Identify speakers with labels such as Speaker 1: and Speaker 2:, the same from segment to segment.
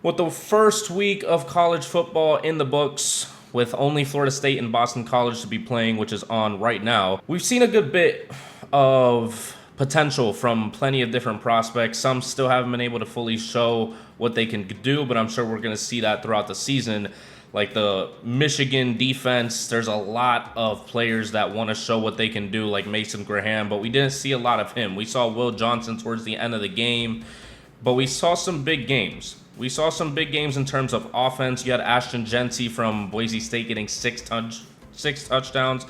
Speaker 1: With the first week of college football in the books, with only Florida State and Boston College to be playing, which is on right now, we've seen a good bit of potential from plenty of different prospects. Some still haven't been able to fully show what they can do, but I'm sure we're going to see that throughout the season. Like the Michigan defense, there's a lot of players that want to show what they can do, like Mason Graham, but we didn't see a lot of him. We saw Will Johnson towards the end of the game, but we saw some big games. We saw some big games in terms of offense. You had Ashton Genty from Boise State getting six touchdowns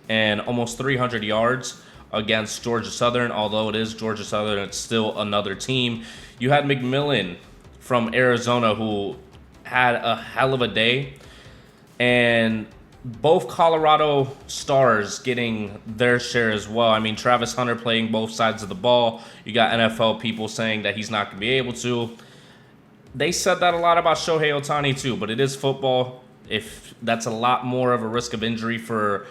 Speaker 1: and almost 300 yards against Georgia Southern. Although it is Georgia Southern, it's still another team. You had McMillan from Arizona, who had a hell of a day. And both Colorado stars getting their share as well. I mean, Travis Hunter playing both sides of the ball. You got NFL people saying that he's not going to be able to. They said that a lot about Shohei Ohtani too, but it is football. If that's a lot more of a risk of injury for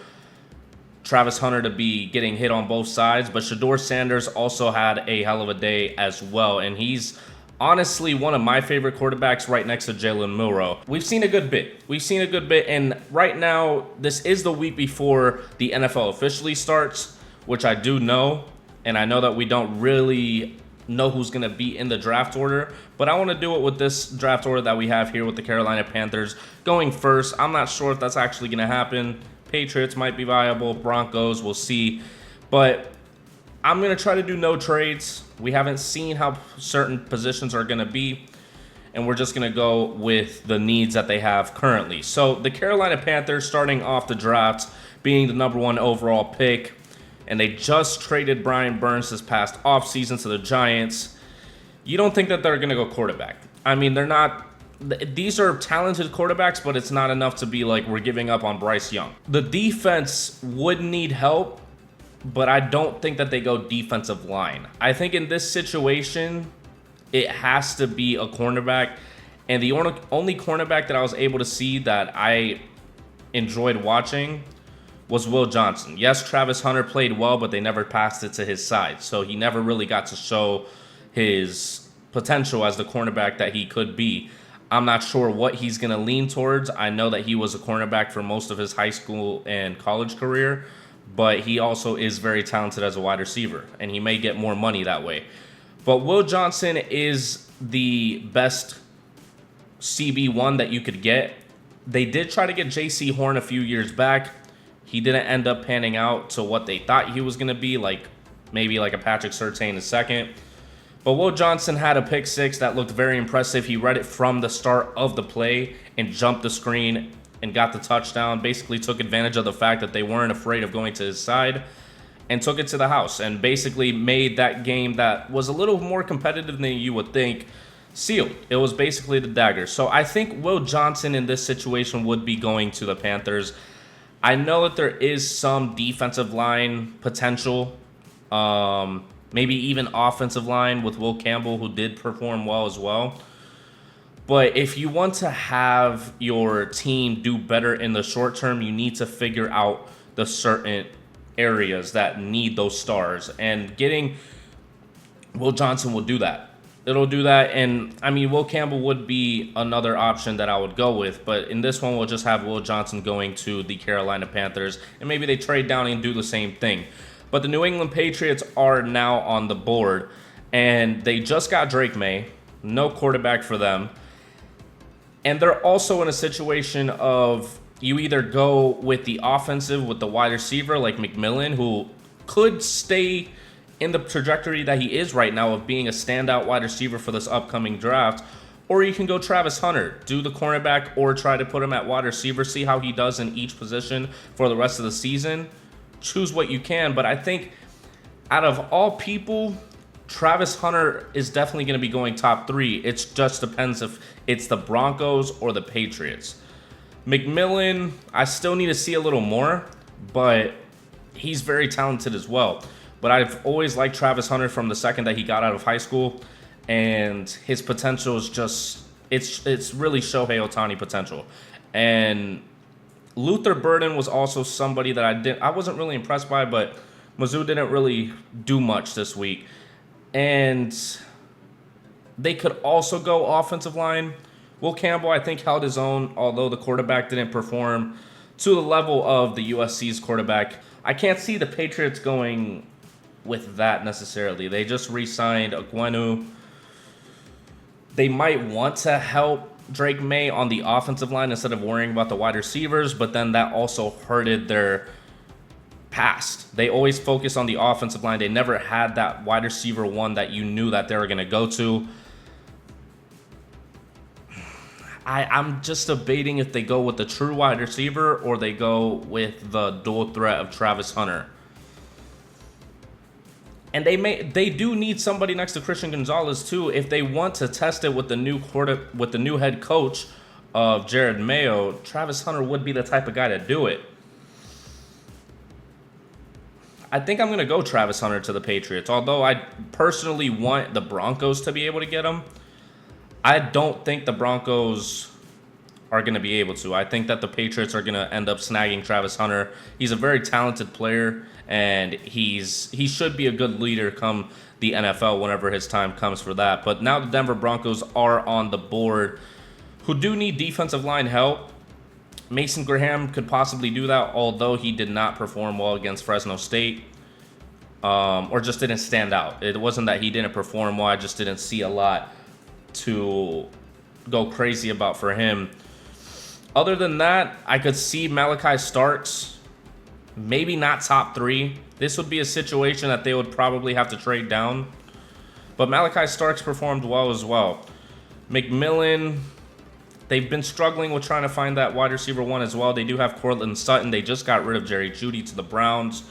Speaker 1: Travis Hunter to be getting hit on both sides. But Shedeur Sanders also had a hell of a day as well, and he's honestly one of my favorite quarterbacks right next to Jalen Milroe. We've seen a good bit, and right now, this is the week before the NFL officially starts, which I do know, and I know that we don't really know who's going to be in the draft order, but I want to do it with this draft order that we have here with the Carolina Panthers going first. I'm not sure if that's actually going to happen. Patriots might be viable, Broncos, we'll see, but I'm going to try to do no trades. We haven't seen how certain positions are going to be, and we're just going to go with the needs that they have currently. So the Carolina Panthers starting off the draft being the number 1 overall pick, and they just traded Brian Burns this past offseason to the Giants. You don't think that they're going to go quarterback. I mean, they're not. These are talented quarterbacks, but it's not enough to be like we're giving up on Bryce Young. The defense would need help, but I don't think that they go defensive line. I think in this situation, it has to be a cornerback. And the only cornerback that I was able to see that I enjoyed watching was Will Johnson. Yes, Travis Hunter played well, but they never passed it to his side. So he never really got to show his potential as the cornerback that he could be. I'm not sure what he's going to lean towards. I know that he was a cornerback for most of his high school and college career, but he also is very talented as a wide receiver, and he may get more money that way. But Will Johnson is the best CB1 that you could get. They did try to get J.C. Horn a few years back. He didn't end up panning out to what they thought he was going to be, like maybe like a Patrick Surtain II. But Will Johnson had a pick six that looked very impressive. He read it from the start of the play and jumped the screen and got the touchdown. Basically took advantage of the fact that they weren't afraid of going to his side and took it to the house and basically made that game that was a little more competitive than you would think sealed. It was basically the dagger. So I think Will Johnson in this situation would be going to the Panthers. I know that there is some defensive line potential, maybe even offensive line with Will Campbell, who did perform well as well. But if you want to have your team do better in the short term, you need to figure out the certain areas that need those stars. And getting Will Johnson will do that. It'll do that. And, I mean, Will Campbell would be another option that I would go with. But in this one, we'll just have Will Johnson going to the Carolina Panthers. And maybe they trade down and do the same thing. But the New England Patriots are now on the board. And they just got Drake May. No quarterback for them. And they're also in a situation of you either go with the offensive with the wide receiver like McMillan, who could stay in the trajectory that he is right now of being a standout wide receiver for this upcoming draft, or you can go Travis Hunter, do the cornerback, or try to put him at wide receiver, see how he does in each position for the rest of the season. Choose what you can, but I think out of all people, Travis Hunter is definitely going to be going top 3. It just depends if it's the Broncos or the Patriots. McMillan, I still need to see a little more, but he's very talented as well. But I've always liked Travis Hunter from the second that he got out of high school, and his potential is just, it's really Shohei Ohtani potential. And Luther Burden was also somebody that I wasn't really impressed by, but Mizzou didn't really do much this week. And they could also go offensive line, Will Campbell, I think, held his own, although the quarterback didn't perform to the level of the USC's quarterback. I can't see the Patriots going with that necessarily. They just re-signed Aquinu. They might want to help Drake May on the offensive line instead of worrying about the wide receivers, but then that also hurted their past. They always focus on the offensive line. They never had that wide receiver one that you knew that they were going to go to. I'm just debating if they go with the true wide receiver or they go with the dual threat of Travis Hunter. And they do need somebody next to Christian Gonzalez too if they want to test it with the new head coach of Jared Mayo. Travis Hunter would be the type of guy to do it. I think I'm going to go Travis Hunter to the Patriots. Although I personally want the Broncos to be able to get him, I don't think the Broncos are going to be able to. I think that the Patriots are going to end up snagging Travis Hunter. He's a very talented player, and he should be a good leader come the NFL whenever his time comes for that. But now the Denver Broncos are on the board, who do need defensive line help. Mason Graham could possibly do that, although he did not perform well against Fresno State, or just didn't stand out. It wasn't that he didn't perform well, I just didn't see a lot to go crazy about for him. Other than that, I could see Malachi Starks, maybe not top 3. This would be a situation that they would probably have to trade down. But Malachi Starks performed well as well. McMillan, they've been struggling with trying to find that wide receiver one as well. They do have Courtland Sutton. They just got rid of Jerry Jeudy to the Browns.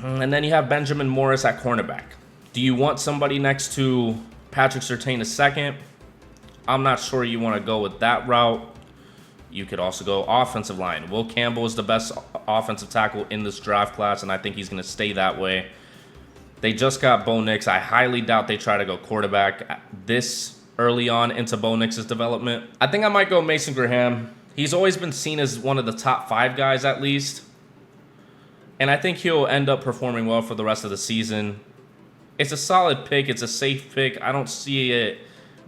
Speaker 1: And then you have Benjamin Morris at cornerback. Do you want somebody next to Patrick Surtain II? I'm not sure you want to go with that route. You could also go offensive line. Will Campbell is the best offensive tackle in this draft class, and I think he's going to stay that way. They just got Bo Nix. I highly doubt they try to go quarterback this early on into Bo Nix's development. I think I might go Mason Graham. He's always been seen as one of the top 5 guys at least. And I think he'll end up performing well for the rest of the season. It's a solid pick. It's a safe pick. I don't see it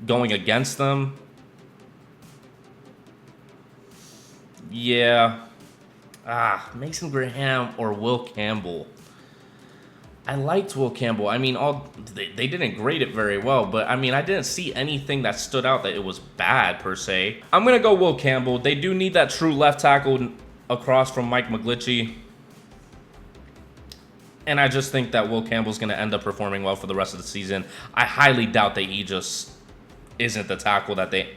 Speaker 1: going against them. Yeah. Mason Graham or Will Campbell. I liked Will Campbell. I mean, they didn't grade it very well, but I mean, I didn't see anything that stood out that it was bad per se. I'm going to go Will Campbell. They do need that true left tackle across from Mike McGlinchey. And I just think that Will Campbell's going to end up performing well for the rest of the season. I highly doubt that he just isn't the tackle that they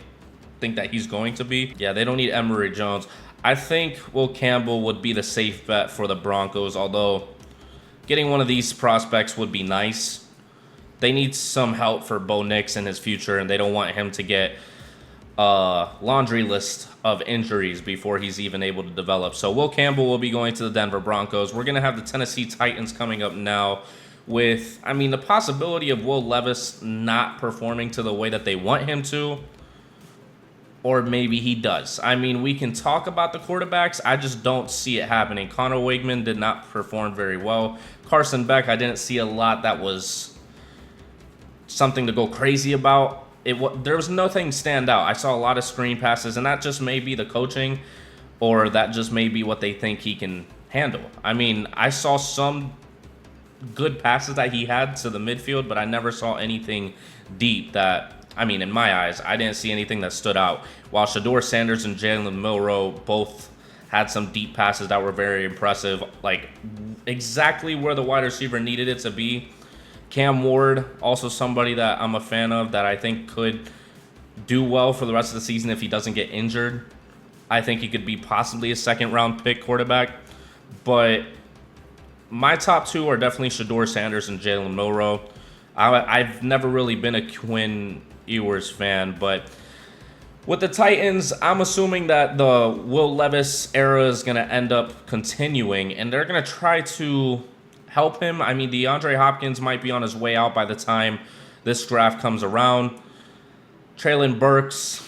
Speaker 1: think that he's going to be. Yeah, they don't need Emory Jones. I think Will Campbell would be the safe bet for the Broncos, although getting one of these prospects would be nice. They need some help for Bo Nix in his future, and they don't want him to get a laundry list of injuries before he's even able to develop. So Will Campbell will be going to the Denver Broncos. We're going to have the Tennessee Titans coming up now with, I mean, the possibility of Will Levis not performing to the way that they want him to. Or maybe he does. I mean, we can talk about the quarterbacks. I just don't see it happening. Connor Wigman did not perform very well. Carson Beck, I didn't see a lot that was something to go crazy about. There was nothing stand out. I saw a lot of screen passes, and that just may be the coaching, or that just may be what they think he can handle. I mean, I saw some good passes that he had to the midfield, but I never saw anything deep that, I mean, in my eyes, I didn't see anything that stood out. While Shedeur Sanders and Jalen Milroe both had some deep passes that were very impressive, like exactly where the wide receiver needed it to be. Cam Ward, also somebody that I'm a fan of that I think could do well for the rest of the season if he doesn't get injured. I think he could be possibly a second-round pick quarterback. But my top 2 are definitely Shedeur Sanders and Jalen Milroe. I've never really been a Quinn Ewers fan, but with the Titans, I'm assuming that the Will Levis era is going to end up continuing, and they're going to try to help him. I mean, DeAndre Hopkins might be on his way out by the time this draft comes around. Traylon Burks,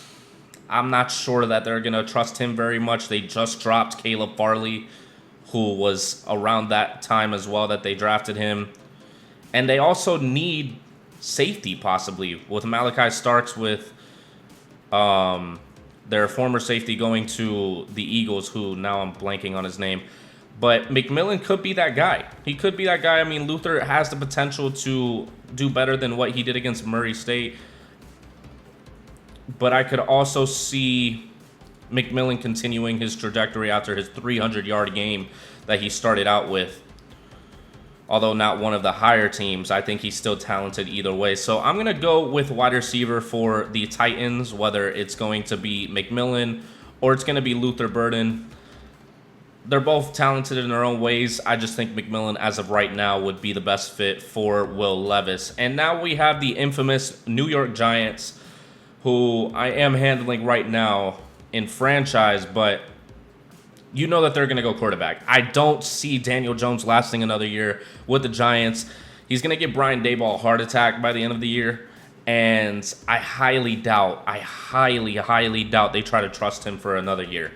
Speaker 1: I'm not sure that they're going to trust him very much. They just dropped Caleb Farley, who was around that time as well that they drafted him. And they also need safety possibly with Malachi Starks with their former safety going to the Eagles, who now I'm blanking on his name. But McMillan could be that guy. He could be that guy. I mean, Luther has the potential to do better than what he did against Murray State. But I could also see McMillan continuing his trajectory after his 300-yard game that he started out with. Although not one of the higher teams, I think he's still talented either way. So I'm going to go with wide receiver for the Titans, whether it's going to be McMillan or it's going to be Luther Burden. They're both talented in their own ways. I just think McMillan, as of right now, would be the best fit for Will Levis. And now we have the infamous New York Giants, who I am handling right now in franchise, but you know that they're going to go quarterback. I don't see Daniel Jones lasting another year with the Giants. He's going to give Brian Daboll a heart attack by the end of the year, and I highly doubt they try to trust him for another year.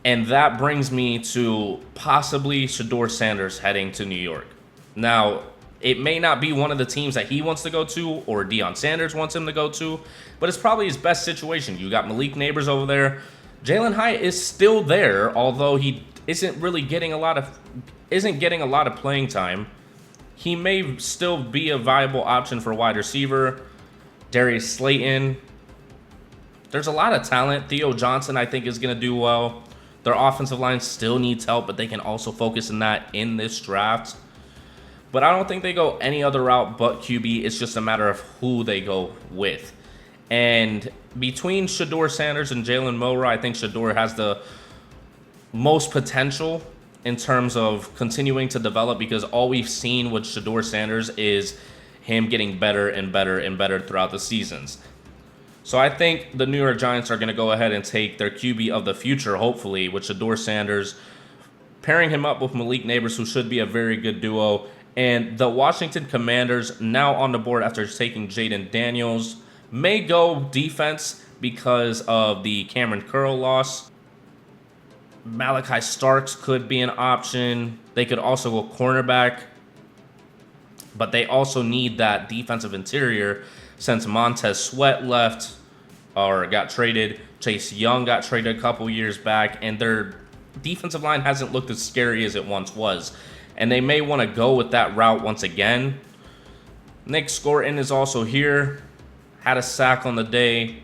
Speaker 1: And that brings me to possibly Shedeur Sanders heading to New York. Now, it may not be one of the teams that he wants to go to or Deion Sanders wants him to go to, but it's probably his best situation. You got Malik Nabers over there. Jalen Hyatt is still there, although he isn't getting a lot of playing time. He may still be a viable option for wide receiver. Darius Slayton. There's a lot of talent. Theo Johnson, I think, is going to do well. Their offensive line still needs help, but they can also focus on that in this draft. But I don't think they go any other route but QB. It's just a matter of who they go with. And between Shedeur Sanders and Jalen Milroe, I think Shedeur has the most potential in terms of continuing to develop, because all we've seen with Shedeur Sanders is him getting better and better and better throughout the seasons. So I think the New York Giants are going to go ahead and take their QB of the future, hopefully, with Shedeur Sanders, pairing him up with Malik Nabers, who should be a very good duo. And the Washington Commanders, now on the board after taking Jaden Daniels, may go defense because of the Cameron Curl loss. Malachi Starks could be an option. They could also go cornerback, but they also need that defensive interior since Montez Sweat left or got traded. Chase Young got traded a couple years back, and their defensive line hasn't looked as scary as it once was. And they may want to go with that route once again. Nick Scorton is also here. Had a sack on the day.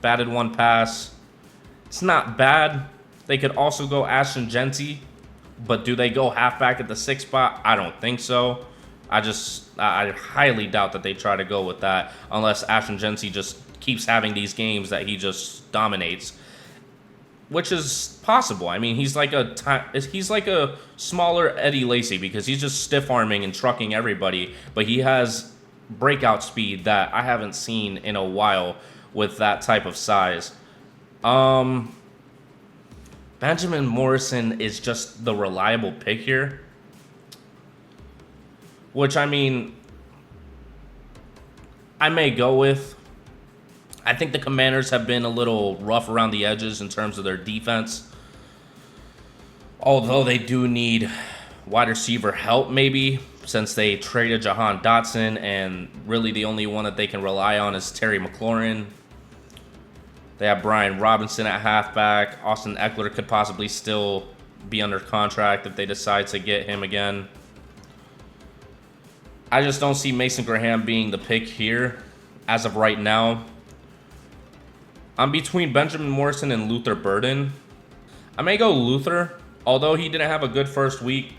Speaker 1: Batted one pass. It's not bad. They could also go Ashton Genty. But do they go halfback at the 6th spot? I don't think so. I highly doubt that they try to go with that unless Ashton Genty just keeps having these games that he just dominates, which is possible. I mean, he's like a smaller Eddie Lacy because he's just stiff arming and trucking everybody, but he has breakout speed that I haven't seen in a while with that type of size. Benjamin Morrison is just the reliable pick here. Which, I mean, I may go with. I think the Commanders have been a little rough around the edges in terms of their defense. Although they do need wide receiver help, maybe, since they traded Jahan Dotson, and really the only one that they can rely on is Terry McLaurin. They have Brian Robinson at halfback. Austin Eckler could possibly still be under contract if they decide to get him again. I just don't see Mason Graham being the pick here as of right now. I'm between Benjamin Morrison and Luther Burden. I may go Luther, although he didn't have a good first week.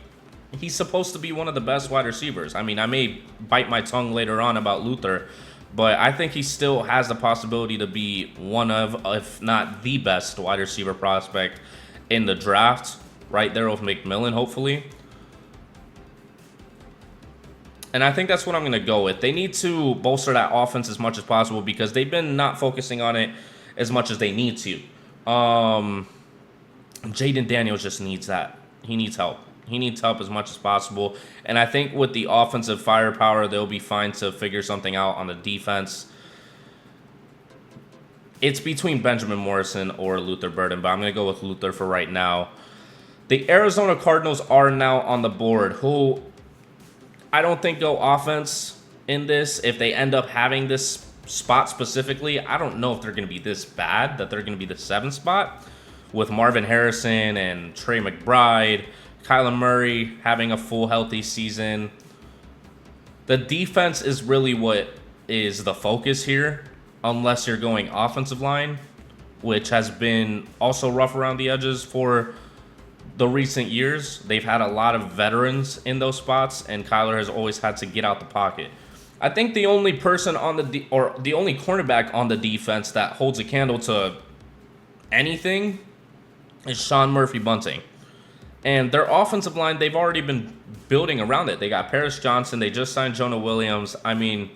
Speaker 1: He's supposed to be one of the best wide receivers. I mean, I may bite my tongue later on about Luther, but I think he still has the possibility to be one of, if not the best wide receiver prospect in the draft, right there with McMillan, hopefully. And I think that's what I'm going to go with. They need to bolster that offense as much as possible because they've been not focusing on it as much as they need to. Jaden Daniels just needs that. He needs help. He needs help as much as possible. And I think with the offensive firepower, they'll be fine to figure something out on the defense. It's between Benjamin Morrison or Luther Burden, but I'm going to go with Luther for right now. The Arizona Cardinals are now on the board, who I don't think go offense in this. If they end up having this spot specifically, I don't know if they're going to be this bad that they're going to be the 7th spot with Marvin Harrison and Trey McBride, Kyler Murray having a full healthy season. The defense is really what is the focus here, unless you're going offensive line, which has been also rough around the edges for the recent years. They've had a lot of veterans in those spots, and Kyler has always had to get out the pocket. I think the only person on the only cornerback on the defense that holds a candle to anything is Sean Murphy-Bunting. And their offensive line, they've already been building around it. They got Paris Johnson. They just signed Jonah Williams. I mean,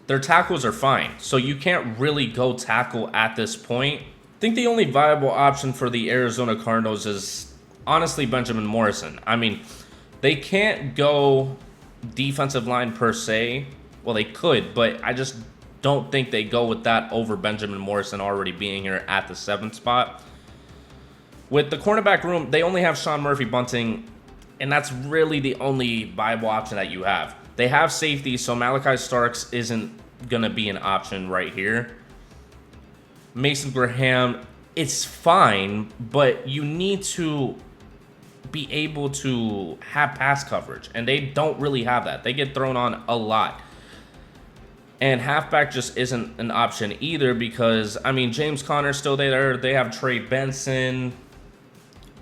Speaker 1: their tackles are fine. So you can't really go tackle at this point. I think the only viable option for the Arizona Cardinals is honestly Benjamin Morrison. I mean, they can't go defensive line per se. Well, they could, but I just don't think they go with that over Benjamin Morrison already being here at the 7th spot. With the cornerback room, they only have Sean Murphy-Bunting, and that's really the only viable option that you have. They have safety, so Malachi Starks isn't going to be an option right here. Mason Graham, it's fine, but you need to be able to have pass coverage, and they don't really have that. They get thrown on a lot. And halfback just isn't an option either because, I mean, James Conner's still there. They have Trey Benson.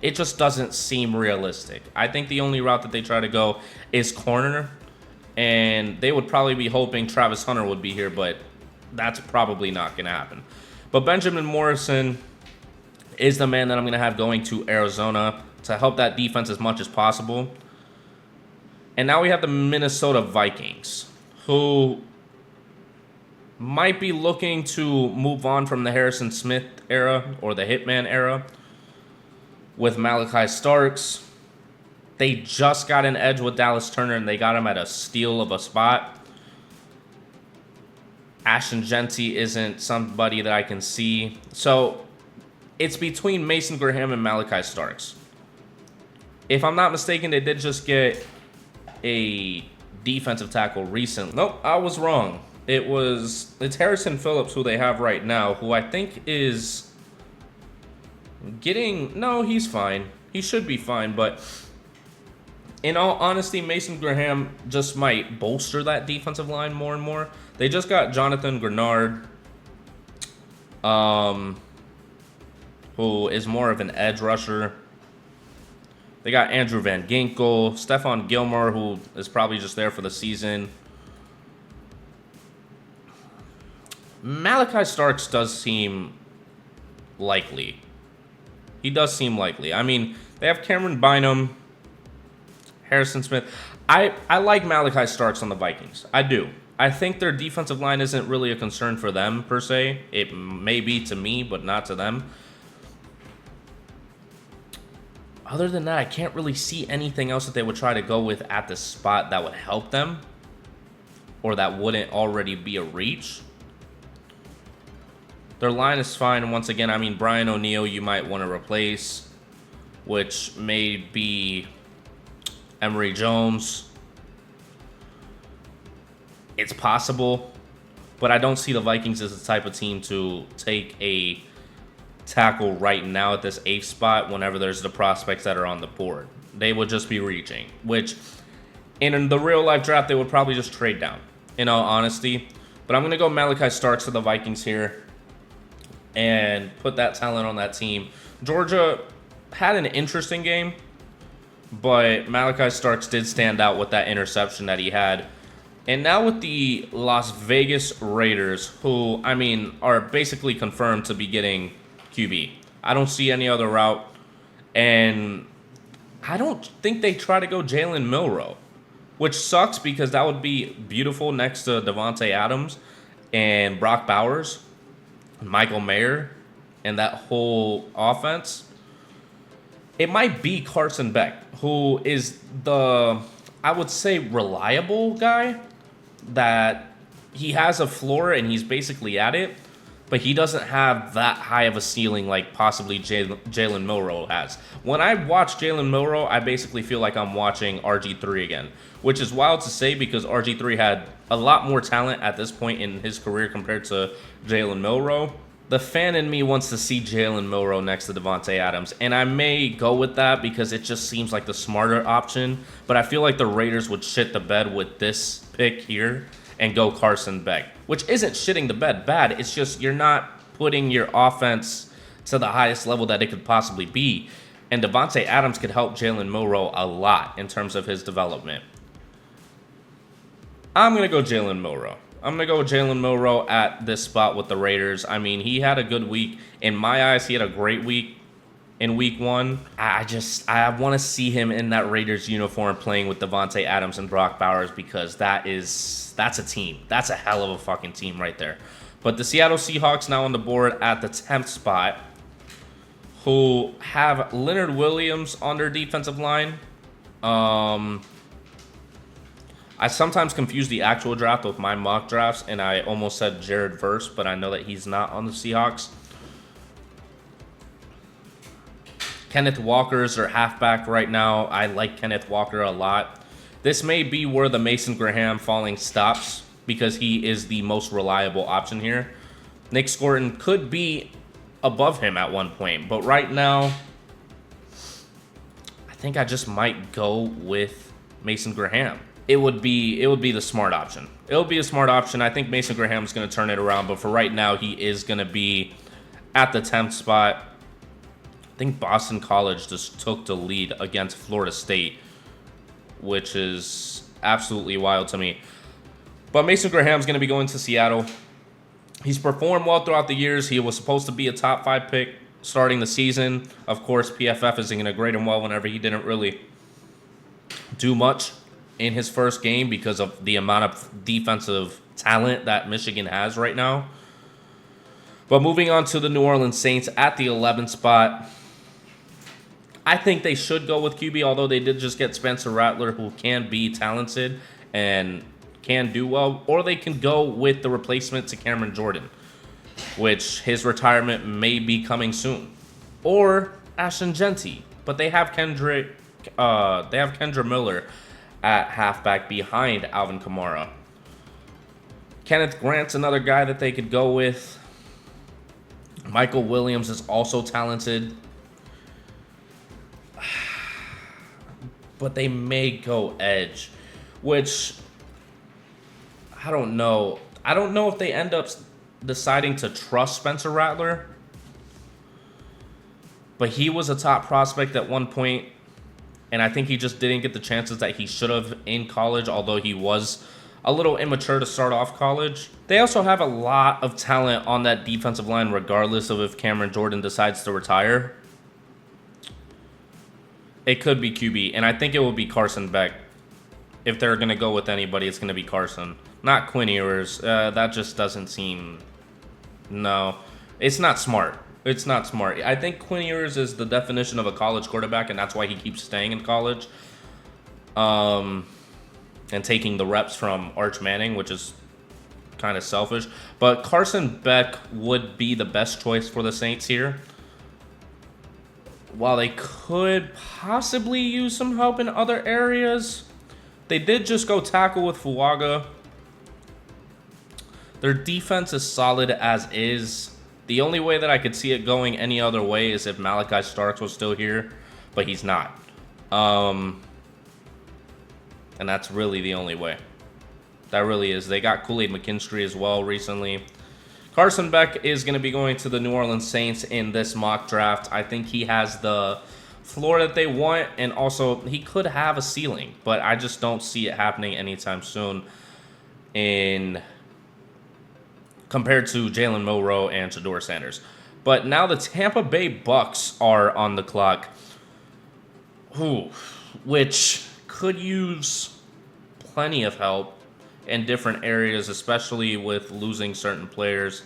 Speaker 1: It just doesn't seem realistic. I think the only route that they try to go is corner, and they would probably be hoping Travis Hunter would be here, but that's probably not going to happen. But Benjamin Morrison is the man that I'm going to have going to Arizona to help that defense as much as possible. And now we have the Minnesota Vikings, who might be looking to move on from the Harrison Smith era or the Hitman era with Malachi Starks. They just got an edge with Dallas Turner, and they got him at a steal of a spot. Ashton Jeanty isn't somebody that I can see. So it's between Mason Graham and Malachi Starks. If I'm not mistaken, they did just get a defensive tackle recently. Nope, I was wrong. It's Harrison Phillips who they have right now, who I think is no, he's fine. He should be fine, but in all honesty, Mason Graham just might bolster that defensive line more and more. They just got Jonathan Grenard, who is more of an edge rusher. They got Andrew Van Ginkel, Stephon Gilmore, who is probably just there for the season. Malachi Starks does seem likely. He does seem likely. I mean, they have Cameron Bynum, Harrison Smith. I like Malachi Starks on the Vikings. I do. I think their defensive line isn't really a concern for them, per se. It may be to me, but not to them. Other than that, I can't really see anything else that they would try to go with at this spot that would help them or that wouldn't already be a reach. Their line is fine. Once again, I mean, Brian O'Neill you might want to replace, which may be Emory Jones. It's possible, but I don't see the Vikings as the type of team to take a tackle right now at this 8th spot whenever there's the prospects that are on the board. They would just be reaching, which in the real life draft, they would probably just trade down, in all honesty. But I'm going to go Malachi Starks to the Vikings here and put that talent on that team. Georgia had an interesting game, but Malachi Starks did stand out with that interception that he had. And now with the Las Vegas Raiders, who, I mean, are basically confirmed to be getting QB. I don't see any other route. And I don't think they try to go Jalen Milroe, which sucks because that would be beautiful next to Devontae Adams and Brock Bowers, Michael Mayer, and that whole offense. It might be Carson Beck, who is the, I would say, reliable guy, that he has a floor and he's basically at it. but he doesn't have that high of a ceiling like possibly Jalen Milroe has. When I watch Jalen Milroe, I basically feel like I'm watching RG3 again, which is wild to say because RG3 had a lot more talent at this point in his career compared to Jalen Milroe. The fan in me wants to see Jalen Milroe next to Davante Adams, and I may go with that because it just seems like the smarter option, but I feel like the Raiders would shit the bed with this pick here and go Carson Beck, which isn't shitting the bed bad. It's just you're not putting your offense to the highest level that it could possibly be, and Davante Adams could help Jalen Milroe a lot in terms of his development. I'm going to go Jalen Milroe. I'm going to go with Jalen Milroe at this spot with the Raiders. I mean, he had a good week. In my eyes, he had a great week in week 1. I want to see him in that Raiders uniform playing with Davante Adams and Brock Bowers because that's a team. That's a hell of a fucking team right there. But the Seattle Seahawks now on the board at the 10th spot, who have Leonard Williams on their defensive line. I sometimes confuse the actual draft with my mock drafts, and I almost said Jared Verse, but I know that he's not on the Seahawks. Kenneth Walker's their halfback right now. I like Kenneth Walker a lot. This may be where the Mason Graham falling stops because he is the most reliable option here. Nick Scorton could be above him at one point, but right now, I think I just might go with Mason Graham. It would be the smart option. It'll be a smart option. I think Mason Graham's going to turn it around, but for right now, he is going to be at the 10th spot. I think Boston College just took the lead against Florida State, which is absolutely wild to me. But Mason Graham's going to be going to Seattle. He's performed well throughout the years. He was supposed to be a top 5 pick starting the season. Of course, PFF isn't going to grade him well whenever he didn't really do much in his first game because of the amount of defensive talent that Michigan has right now. But moving on to the New Orleans Saints at the 11th spot, I think they should go with QB, although they did just get Spencer Rattler, who can be talented and can do well, or they can go with the replacement to Cameron Jordan, which his retirement may be coming soon, or Ashton Genty, but they have Kendra Miller at halfback behind Alvin Kamara. Kenneth Grant's another guy that they could go with. Michael Williams is also talented. But they may go edge, which I don't know. I don't know if they end up deciding to trust Spencer Rattler. But he was a top prospect at one point, and I think he just didn't get the chances that he should have in college, although he was a little immature to start off college. They also have a lot of talent on that defensive line, regardless of if Cameron Jordan decides to retire. It could be QB, and I think it will be Carson Beck. If they're going to go with anybody, it's going to be Carson. Not Quinn Ewers. That just doesn't seem... No. It's not smart. It's not smart. I think Quinn Ewers is the definition of a college quarterback, and that's why he keeps staying in college. And taking the reps from Arch Manning, which is kind of selfish. But Carson Beck would be the best choice for the Saints here. While they could possibly use some help in other areas, they did just go tackle with Fuaga. Their defense is solid as is. The only way that I could see it going any other way is if Malachi Starks was still here, but he's not. And that's really the only way. That really is. They got Kool-Aid McKinstry as well recently. Carson Beck is going to be going to the New Orleans Saints in this mock draft. I think he has the floor that they want, and also he could have a ceiling, but I just don't see it happening anytime soon compared to Jalen Milroe and Shedeur Sanders. But now the Tampa Bay Bucks are on the clock, which could use plenty of help in different areas, especially with losing certain players.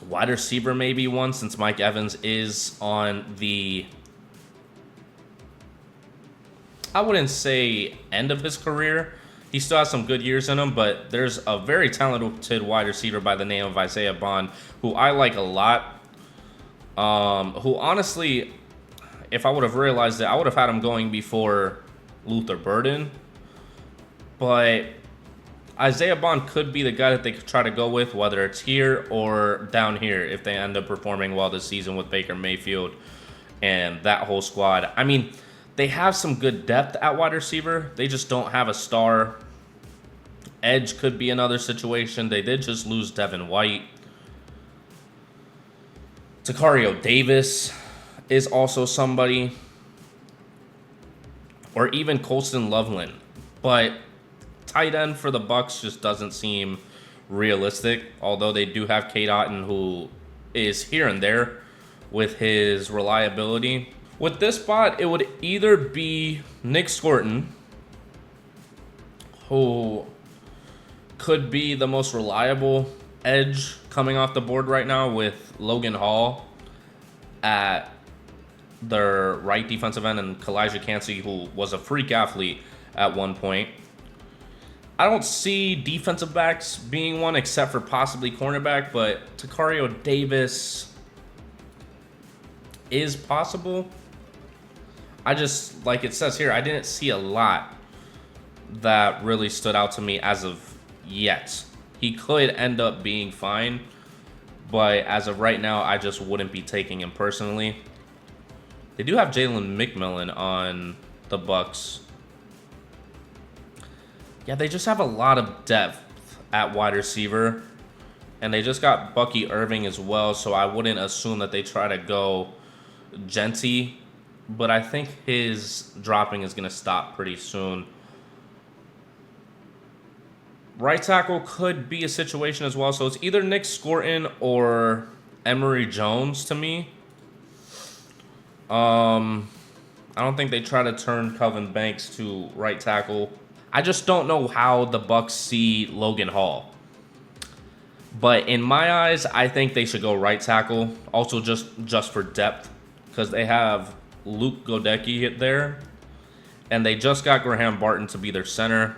Speaker 1: Wide receiver maybe one, since Mike Evans is on the, I wouldn't say end of his career. He still has some good years in him, but there's a very talented wide receiver by the name of Isaiah Bond, who I like a lot. Who honestly, if I would have realized it, I would have had him going before Luther Burden. But Isaiah Bond could be the guy that they could try to go with, whether it's here or down here, if they end up performing well this season with Baker Mayfield and that whole squad. I mean, they have some good depth at wide receiver. They just don't have a star. Edge could be another situation. They did just lose Devin White. Takario Davis is also somebody. Or even Colston Loveland. But tight end for the Bucs just doesn't seem realistic. Although they do have Cade Otton, who is here and there with his reliability. With this spot, it would either be Nick Scorton, who could be the most reliable edge coming off the board right now, with Logan Hall at their right defensive end and Kalijah Kancey, who was a freak athlete at one point. I don't see defensive backs being one except for possibly cornerback, but Takario Davis is possible. I just, like it says here, I didn't see a lot that really stood out to me as of yet. He could end up being fine, but as of right now, I just wouldn't be taking him personally. They do have Jalen McMillan on the Bucs. Yeah, they just have a lot of depth at wide receiver, and they just got Bucky Irving as well, so I wouldn't assume that they try to go Genty, but I think his dropping is going to stop pretty soon. Right tackle could be a situation as well, so it's either Nick Scorton or Emory Jones to me. I don't think they try to turn Kelvin Banks to right tackle. I just don't know how the Bucs see Logan Hall. But in my eyes, I think they should go right tackle. Also just for depth, because they have Luke Godecki there, and they just got Graham Barton to be their center.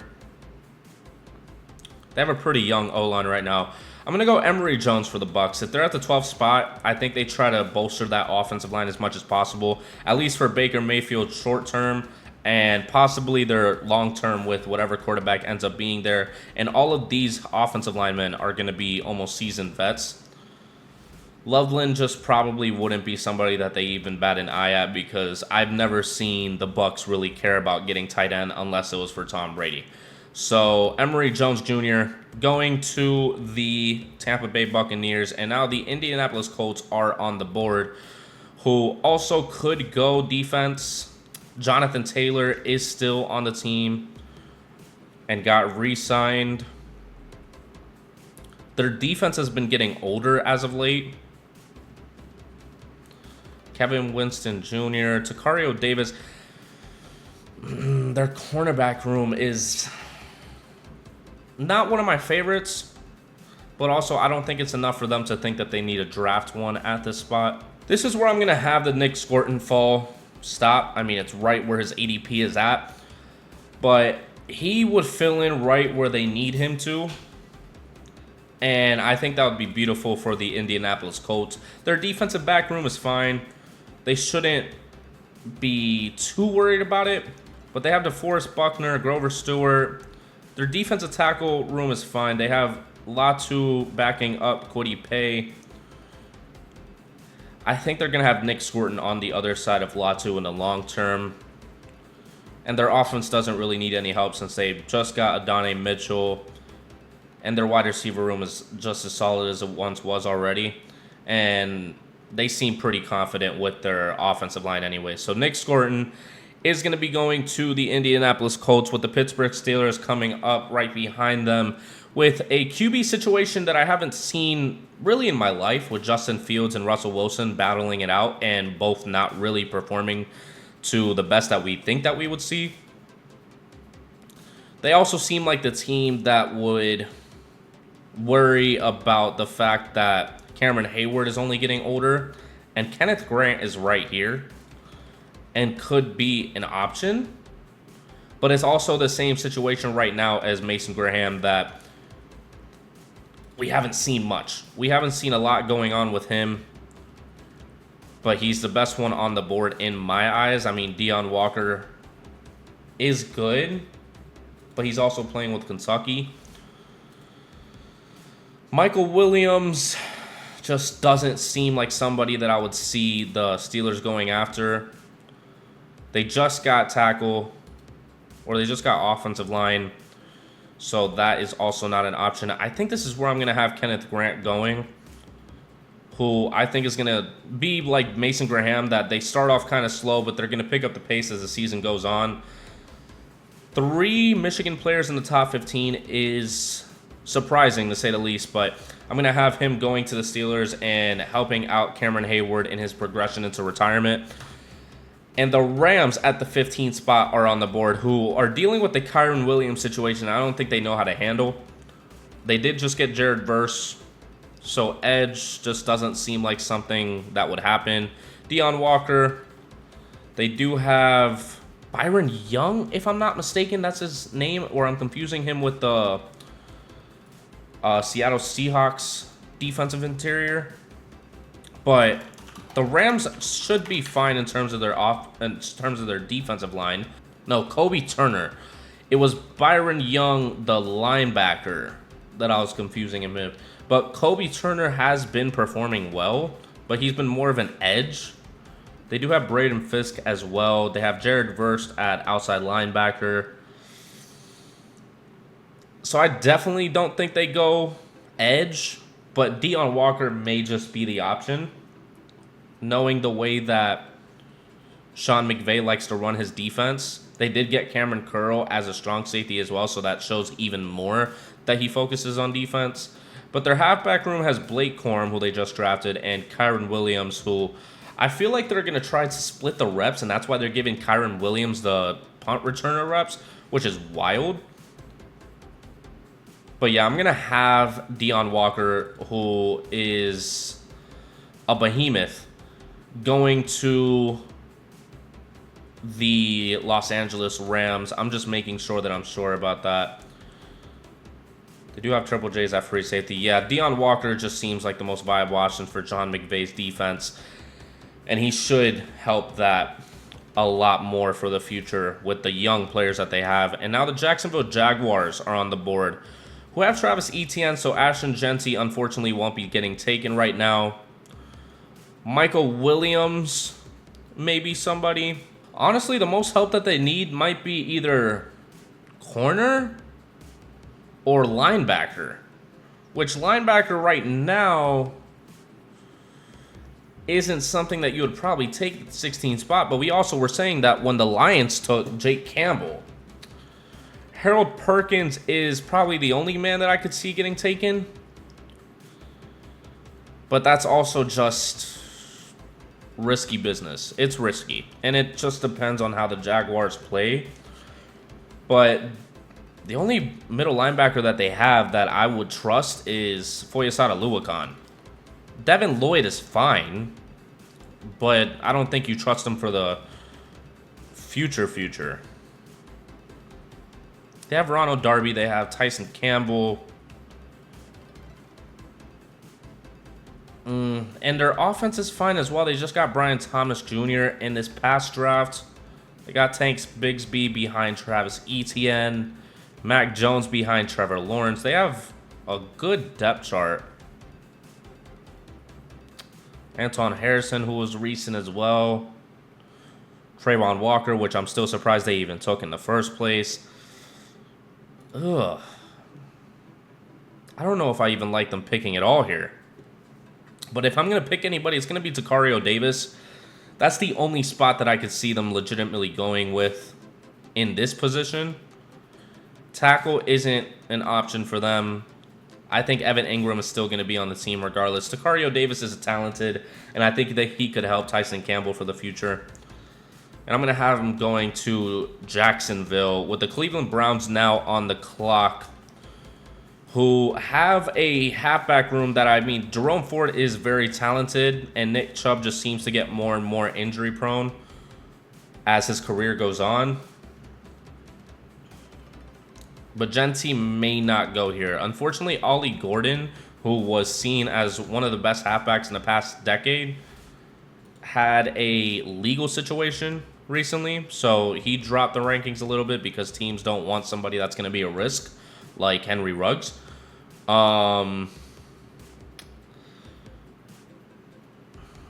Speaker 1: They have a pretty young O-line right now. I'm going to go Emory Jones for the Bucs. If they're at the 12th spot, I think they try to bolster that offensive line as much as possible, at least for Baker Mayfield short term, and possibly their long term with whatever quarterback ends up being there. And all of these offensive linemen are going to be almost seasoned vets. Loveland just probably wouldn't be somebody that they even bat an eye at, because I've never seen the Bucs really care about getting tight end unless it was for Tom Brady. So Emory Jones Jr. going to the Tampa Bay Buccaneers, and now the Indianapolis Colts are on the board, who also could go defense. Jonathan Taylor is still on the team and got re-signed. Their defense has been getting older as of late. Kevin Winston Jr., Takario Davis. Their cornerback room is not one of my favorites, but also I don't think it's enough for them to think that they need to draft one at this spot. This is where I'm going to have the Nick Scorton fall stop. I mean, it's right where his ADP is at, but he would fill in right where they need him to, and I think that would be beautiful for the Indianapolis Colts. Their defensive back room is fine. They shouldn't be too worried about it, but they have DeForest Buckner, Grover Stewart. Their defensive tackle room is fine. They have Latu backing up Kwity Paye. I think they're going to have Nick Scorton on the other side of Latu in the long term. And their offense doesn't really need any help since they just got Adonai Mitchell. And their wide receiver room is just as solid as it once was already. And they seem pretty confident with their offensive line anyway. So Nick Scorton is going to be going to the Indianapolis Colts, with the Pittsburgh Steelers coming up right behind them, with a QB situation that I haven't seen really in my life, with Justin Fields and Russell Wilson battling it out and both not really performing to the best that we think that we would see. They also seem like the team that would worry about the fact that Cameron Hayward is only getting older and Kenneth Grant is right here and could be an option. But it's also the same situation right now as Mason Graham that we haven't seen much. We haven't seen a lot going on with him. But he's the best one on the board in my eyes. I mean, Deion Walker is good, but he's also playing with Kentucky. Michael Williams just doesn't seem like somebody that I would see the Steelers going after. They just got tackle, or they just got offensive line, so that is also not an option. I think this is where I'm going to have Kenneth Grant going, who I think is going to be like Mason Graham, that they start off kind of slow, but they're going to pick up the pace as the season goes on. 3 Michigan players in the top 15 is surprising, to say the least, but I'm going to have him going to the Steelers and helping out Cameron Hayward in his progression into retirement. And the Rams at the 15th spot are on the board, who are dealing with the Kyren Williams situation I don't think they know how to handle. They did just get Jared Verse, so edge just doesn't seem like something that would happen. Deion Walker, they do have Byron Young, if I'm not mistaken, that's his name, or I'm confusing him with the Seattle Seahawks defensive interior. But the Rams should be fine in terms of their defensive line. No, Kobe Turner. It was Byron Young, the linebacker, that I was confusing him with. But Kobe Turner has been performing well, but he's been more of an edge. They do have Braden Fisk as well. They have Jared Verse at outside linebacker. So I definitely don't think they go edge, but Deion Walker may just be the option, knowing the way that Sean McVay likes to run his defense. They did get Cameron Curl as a strong safety as well, so that shows even more that he focuses on defense. But their halfback room has Blake Corum, who they just drafted, and Kyren Williams, who I feel like they're going to try to split the reps, and that's why they're giving Kyren Williams the punt returner reps, which is wild. But yeah, I'm going to have Deion Walker, who is a behemoth, going to the Los Angeles Rams. I'm just making sure that I'm sure about that. They do have Triple J's at free safety. Yeah, Deion Walker just seems like the most viable option for John McVay's defense. And he should help that a lot more for the future with the young players that they have. And now the Jacksonville Jaguars are on the board, who have Travis Etienne, so Ashton Jeanty unfortunately won't be getting taken right now. Michael Williams, maybe somebody. Honestly, the most help that they need might be either corner or linebacker, which linebacker right now isn't something that you would probably take at the 16th spot, but we also were saying that when the Lions took Jake Campbell, Harold Perkins is probably the only man that I could see getting taken. But that's also just risky business. It's risky. And it just depends on how the Jaguars play. But the only middle linebacker that they have that I would trust is Foyesade Oluokun. Devin Lloyd is fine, but I don't think you trust him for the future. They have Ronald Darby. They have Tyson Campbell. And their offense is fine as well. They just got Brian Thomas Jr. in this past draft. They got Tanks Bigsby behind Travis Etienne. Mac Jones behind Trevor Lawrence. They have a good depth chart. Anton Harrison, who was recent as well. Trayvon Walker, which I'm still surprised they even took in the first place. Ugh. I don't know if I even like them picking it all here. But if I'm going to pick anybody, it's going to be Tacario Davis. That's the only spot that I could see them legitimately going with in this position. Tackle isn't an option for them. I think Evan Ingram is still going to be on the team regardless. Tacario Davis is talented, and I think that he could help Tyson Campbell for the future. And I'm going to have him going to Jacksonville with the Cleveland Browns now on the clock, who have a halfback room that, I mean, Jerome Ford is very talented, and Nick Chubb just seems to get more and more injury prone as his career goes on. But Genty may not go here. Unfortunately, Ollie Gordon, who was seen as one of the best halfbacks in the past decade, had a legal situation recently. So he dropped the rankings a little bit because teams don't want somebody that's going to be a risk, like Henry Ruggs.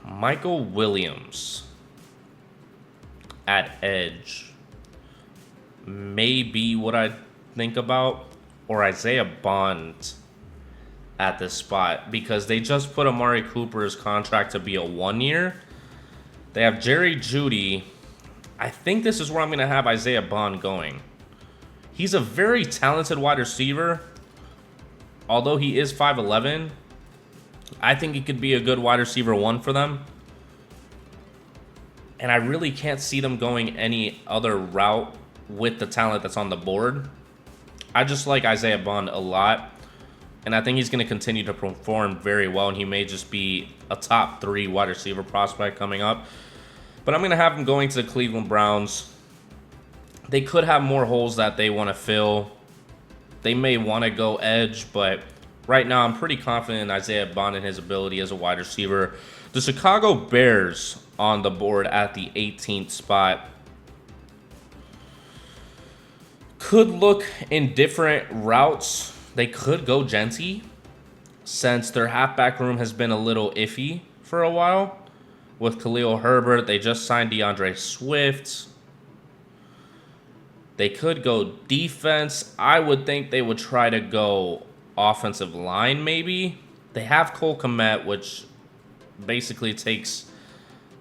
Speaker 1: Michael Williams at edge may be what I think about, or Isaiah Bond at this spot, because they just put Amari Cooper's contract to be a 1 year. They have Jerry Jeudy. I think this is where I'm going to have Isaiah Bond going. He's a very talented wide receiver. Although he is 5'11", I think he could be a good wide receiver 1 for them. And I really can't see them going any other route with the talent that's on the board. I just like Isaiah Bond a lot. And I think he's going to continue to perform very well. And he may just be a top 3 wide receiver prospect coming up. But I'm going to have him going to the Cleveland Browns. They could have more holes that they want to fill. They may want to go edge, but right now I'm pretty confident in Isaiah Bond and his ability as a wide receiver. The Chicago Bears on the board at the 18th spot could look in different routes. They could go Genty, since their halfback room has been a little iffy for a while. With Khalil Herbert, they just signed DeAndre Swift. They could go defense. I would think they would try to go offensive line, maybe. They have Cole Kmet, which basically takes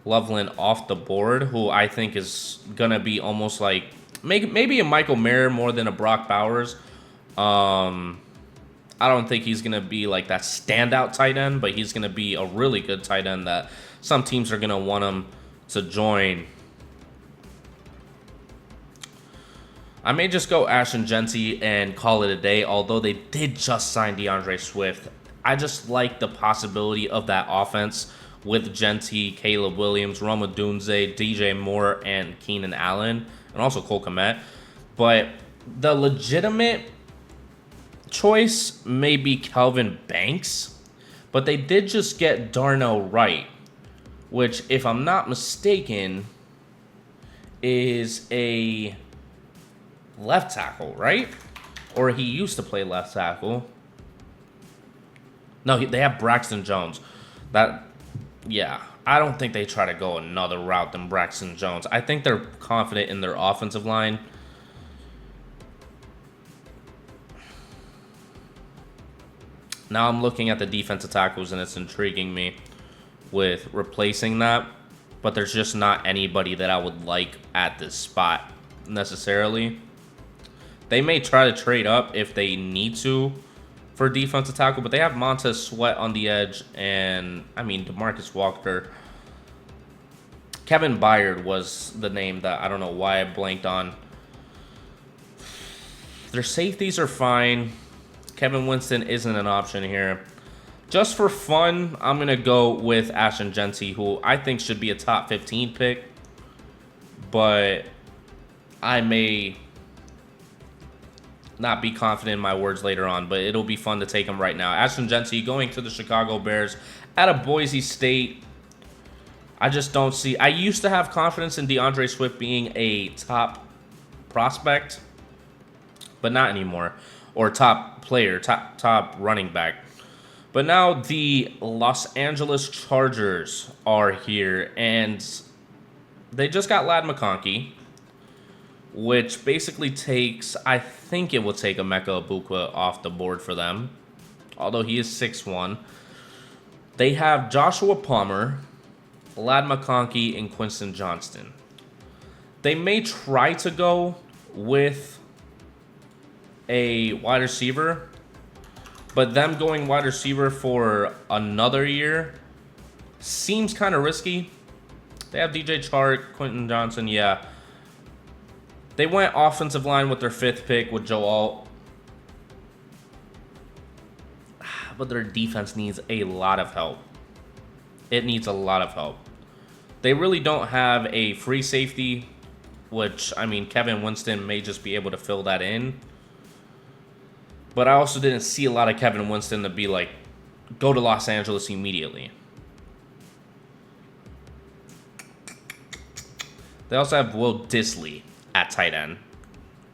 Speaker 1: Loveland off the board, who I think is going to be almost like maybe a Michael Mayer more than a Brock Bowers. I don't think he's going to be like that standout tight end, but he's going to be a really good tight end that some teams are going to want him to join. I may just go Ashton Genty and call it a day, although they did just sign DeAndre Swift. I just like the possibility of that offense with Genty, Caleb Williams, Rome Odunze, DJ Moore, and Keenan Allen, and also Cole Kmet. But the legitimate choice may be Kelvin Banks, but they did just get Darnell Wright, which, if I'm not mistaken, is a left tackle, right? Or he used to play left tackle. No, they have Braxton Jones. Yeah, I don't think they try to go another route than Braxton Jones. I think they're confident in their offensive line. Now I'm looking at the defensive tackles, and it's intriguing me with replacing that. But there's just not anybody that I would like at this spot necessarily. They may try to trade up if they need to for defensive tackle, but they have Montez Sweat on the edge, and, DeMarcus Walker. Kevin Byard was the name that I don't know why I blanked on. Their safeties are fine. Kevin Winston isn't an option here. Just for fun, I'm going to go with Ashton Genty, who I think should be a top 15 pick, but I may not be confident in my words later on, but it'll be fun to take him right now. Ashton Genty going to the Chicago Bears out of Boise State. I just don't see... I used to have confidence in DeAndre Swift being a top prospect, but not anymore. Or top player, top running back. But now the Los Angeles Chargers are here, and they just got Ladd McConkey, which basically takes, I think it will take Emeka Egbuka off the board for them, although he is 6'1". They have Joshua Palmer, Ladd McConkey, and Quinton Johnston. They may try to go with a wide receiver, but them going wide receiver for another year seems kind of risky. They have DJ Chark, Quinton Johnson, yeah. They went offensive line with their 5th pick with Joe Alt. But their defense needs a lot of help. It needs a lot of help. They really don't have a free safety, which, Kevin Winston may just be able to fill that in. But I also didn't see a lot of Kevin Winston to be like, go to Los Angeles immediately. They also have Will Disley at tight end,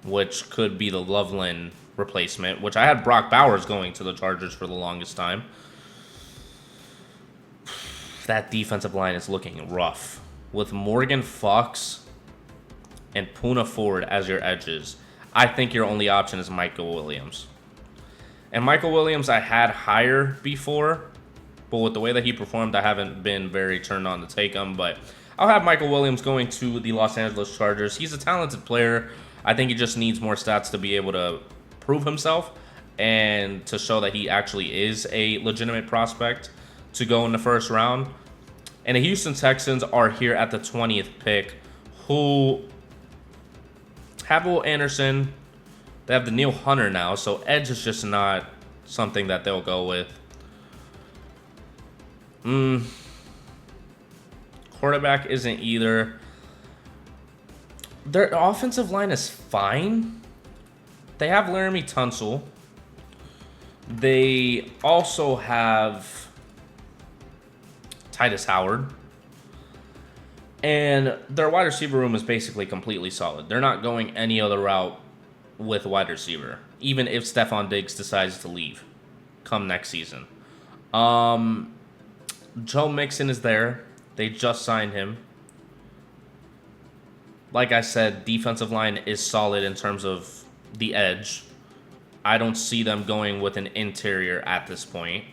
Speaker 1: which could be the Loveland replacement, which I had Brock Bowers going to the Chargers for the longest time. That defensive line is looking rough. With Morgan Fox and Poona Ford as your edges, I think your only option is Michael Williams. And Michael Williams I had higher before, but with the way that he performed, I haven't been very turned on to take him. But I'll have Michael Williams going to the Los Angeles Chargers. He's a talented player. I think he just needs more stats to be able to prove himself and to show that he actually is a legitimate prospect to go in the first round. And the Houston Texans are here at the 20th pick, who have Will Anderson. They have the Neil Hunter now, so edge is just not something that they'll go with. Quarterback isn't either. Their offensive line is fine. They have Laramie Tunsil. They also have Titus Howard. And their wide receiver room is basically completely solid. They're not going any other route with wide receiver, even if Stephon Diggs decides to leave come next season. Joe Mixon is there. They just signed him. Like I said, defensive line is solid in terms of the edge. I don't see them going with an interior at this point.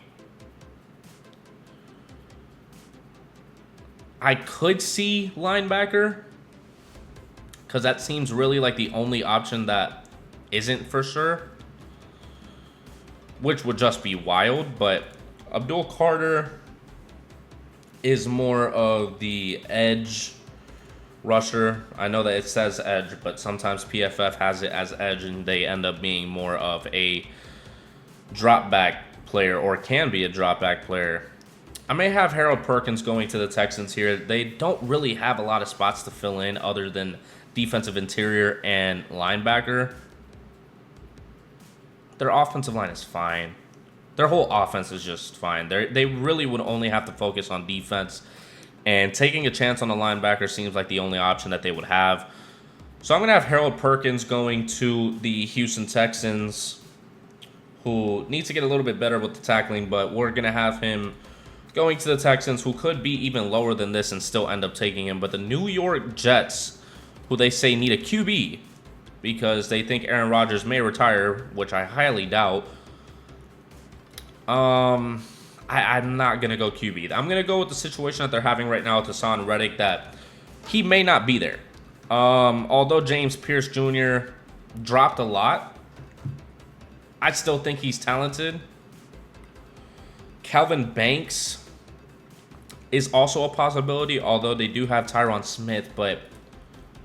Speaker 1: I could see linebacker, because that seems really like the only option that isn't for sure, which would just be wild. But Abdul Carter is more of the edge rusher. I know that it says edge, but sometimes PFF has it as edge, and they end up being more of a drop back player, or can be a drop back player. I may have Harold Perkins going to the Texans here. They don't really have a lot of spots to fill in other than defensive interior and linebacker. Their offensive line is fine. Their whole offense is just fine. They really would only have to focus on defense, and taking a chance on a linebacker seems like the only option that they would have. So I'm going to have Harold Perkins going to the Houston Texans, who needs to get a little bit better with the tackling, but we're going to have him going to the Texans, who could be even lower than this and still end up taking him. But the New York Jets, who they say need a QB because they think Aaron Rodgers may retire, which I highly doubt. I'm not going to go QB. I'm going to go with the situation that they're having right now with Hassan Reddick, that he may not be there. Although James Pierce Jr. dropped a lot, I still think he's talented. Calvin Banks is also a possibility, although they do have Tyron Smith, but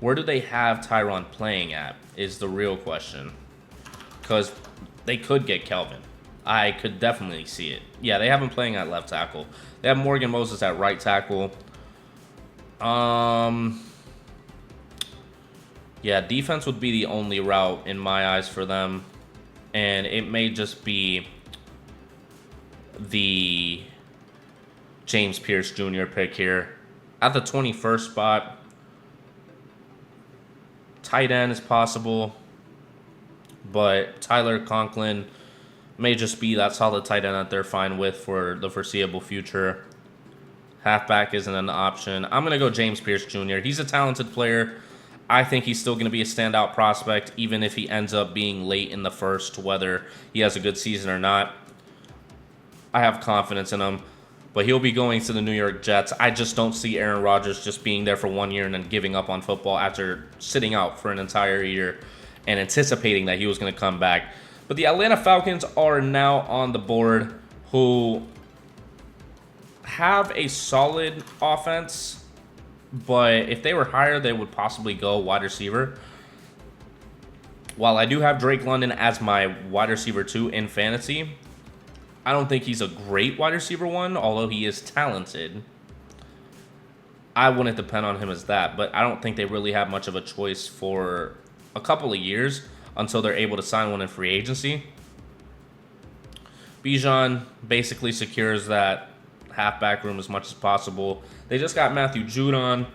Speaker 1: where do they have Tyron playing at is the real question, because they could get Kelvin. I could definitely see it. Yeah, they have him playing at left tackle. They have Morgan Moses at right tackle. Yeah, defense would be the only route in my eyes for them, and it may just be the James Pierce Jr. pick here. At the 21st spot, tight end is possible, but Tyler Conklin may just be that solid tight end that they're fine with for the foreseeable future. Halfback isn't an option. I'm going to go James Pierce Jr. He's a talented player. I think he's still going to be a standout prospect, even if he ends up being late in the first, whether he has a good season or not. I have confidence in him, but he'll be going to the New York Jets. I just don't see Aaron Rodgers just being there for 1 year and then giving up on football after sitting out for an entire year and anticipating that he was going to come back. But the Atlanta Falcons are now on the board, who have a solid offense, but if they were higher, they would possibly go wide receiver. While I do have Drake London as my wide receiver 2 in fantasy, I don't think he's a great wide receiver 1, although he is talented. I wouldn't depend on him as that, but I don't think they really have much of a choice for a couple of years until they're able to sign one in free agency. Bijan basically secures that halfback room as much as possible. They just got Matthew Judon.